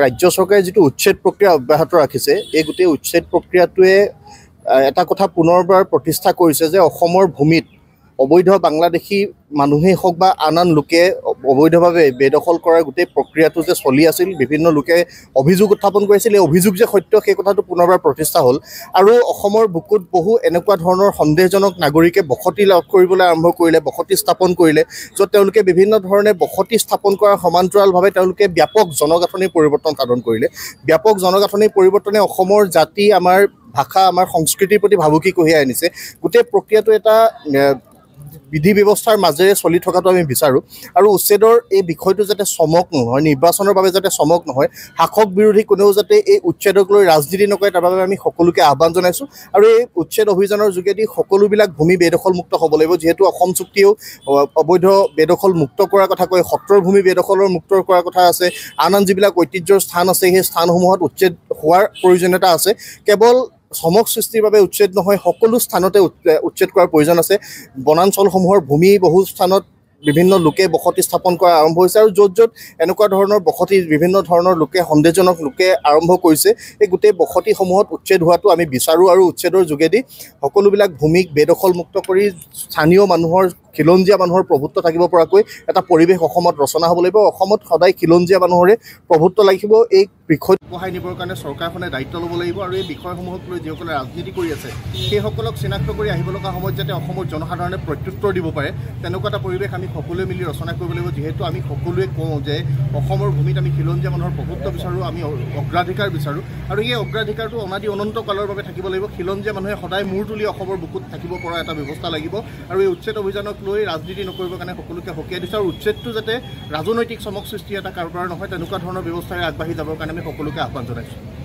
ৰাজ্য চৰকাৰে যিটো উচ্ছেদ প্ৰক্ৰিয়া অব্যাহত ৰাখিছে, এই গোটেই উচ্ছেদ প্ৰক্ৰিয়াটোৱে এটা কথা পুনৰবাৰ প্ৰতিষ্ঠা কৰিছে যে অসমৰ ভূমিত অবৈধ বাংলাদেশী মানুহেই হওক বা আন লোকে অবৈধভাৱে বেদখল কৰাৰ গোটেই প্ৰক্ৰিয়াটো যে চলি আছিল, বিভিন্ন লোকে অভিযোগ উত্থাপন কৰিছিল, এই অভিযোগ যে সত্য সেই কথাটো পুনৰবাৰ প্ৰতিষ্ঠা হ'ল। আৰু অসমৰ বুকুত বহু এনেকুৱা ধৰণৰ সন্দেহজনক নাগৰিকে বসতি লাভ কৰিবলৈ আৰম্ভ কৰিলে, বসতি স্থাপন কৰিলে, য'ত তেওঁলোকে বিভিন্ন ধৰণে বসতি স্থাপন কৰাৰ সমান্তৰালভাৱে তেওঁলোকে ব্যাপক জনগাঁথনিৰ পৰিৱৰ্তন সাধন কৰিলে। ব্যাপক জনগাঁথনিৰ পৰিৱৰ্তনে অসমৰ জাতি, আমাৰ ভাষা, আমাৰ সংস্কৃতিৰ প্ৰতি ভাবুকি কঢ়িয়াই আনিছে। গোটেই প্ৰক্ৰিয়াটো এটা বিধি ব্যৱস্থাৰ মাজেৰে চলি থকাটো আমি বিচাৰোঁ। আৰু উচ্ছেদৰ এই বিষয়টো যাতে চমক নহয়, নিৰ্বাচনৰ বাবে যাতে চমক নহয়, শাসক বিৰোধী কোনেও যাতে এই উচ্ছেদক লৈ ৰাজনীতি নকৰে, তাৰ বাবে আমি সকলোকে আহ্বান জনাইছোঁ। আৰু এই উচ্ছেদ অভিযানৰ যোগেদি সকলোবিলাক ভূমি বেদখলমুক্ত হ'ব লাগিব, যিহেতু অসম চুক্তিয়েও অবৈধ বেদখল মুক্ত কৰাৰ কথা কয়, সত্ৰৰ ভূমি বেদখলৰ মুক্ত কৰাৰ কথা আছে। আন যিবিলাক ঐতিহ্যৰ স্থান আছে, সেই স্থানসমূহত উচ্ছেদ হোৱাৰ প্ৰয়োজনীয়তা আছে। কেৱল চমক সৃষ্টিৰ বাবে উচ্ছেদ নহয়, সকলো স্থানতে উচ্ছেদ কৰাৰ প্ৰয়োজন আছে। বনাঞ্চলসমূহৰ ভূমি বহু স্থানত বিভিন্ন লোকে বসতি স্থাপন কৰা আৰম্ভ হৈছে, আৰু য'ত য'ত এনেকুৱা ধৰণৰ বসতি বিভিন্ন ধৰণৰ লোকে, সন্দেহজনক লোকে আৰম্ভ কৰিছে, এই গোটেই বসতিসমূহত উচ্ছেদ হোৱাটো আমি বিচাৰোঁ। আৰু উচ্ছেদৰ যোগেদি সকলোবিলাক ভূমিক বেদখলমুক্ত কৰি স্থানীয় মানুহৰ, খিলঞ্জীয়া মানুহৰ প্ৰভুত্ব থাকিব পৰাকৈ এটা পৰিৱেশ অসমত ৰচনা হ'ব লাগিব। অসমত সদায় খিলঞ্জীয়া মানুহৰে প্ৰভুত্ব লাগিব। এই বিষয়ত বঢ়াই নিবৰ কাৰণে চৰকাৰখনে দায়িত্ব ল'ব লাগিব। আৰু এই বিষয়সমূহক লৈ যিসকলে ৰাজনীতি কৰি আছে, সেইসকলক চিনাক্ত কৰি আহিব লগা সময়ত যাতে অসমৰ জনসাধাৰণে প্ৰত্যুত্তৰ দিব পাৰে, তেনেকুৱা এটা পৰিৱেশ আমি সকলোৱে মিলি ৰচনা কৰিব লাগিব। যিহেতু আমি সকলোৱে কওঁ যে অসমৰ ভূমিত আমি খিলঞ্জীয়া মানুহৰ প্ৰভুত্ব বিচাৰোঁ, আমি অগ্ৰাধিকাৰ বিচাৰোঁ। আৰু এই অগ্ৰাধিকাৰটো অনাদি অনন্ত কালৰ বাবে থাকিব লাগিব। খিলঞ্জীয়া মানুহে সদায় মূৰ তুলি অসমৰ বুকুত থাকিব পৰা এটা ব্যৱস্থা লাগিব। আৰু এই উচ্ছেদ অভিযানক লৈ ৰাজনীতি নকৰিবৰ কাৰণে সকলোকে সকীয়াই দিছে। আৰু উচ্ছেদটো যাতে ৰাজনৈতিক চমক সৃষ্টি এটা কাৰোবাৰ নহয়, তেনেকুৱা ধৰণৰ ব্যৱস্থাৰে আগবাঢ়ি যাবৰ কাৰণে আমি সকলোকে আহ্বান জনাইছোঁ।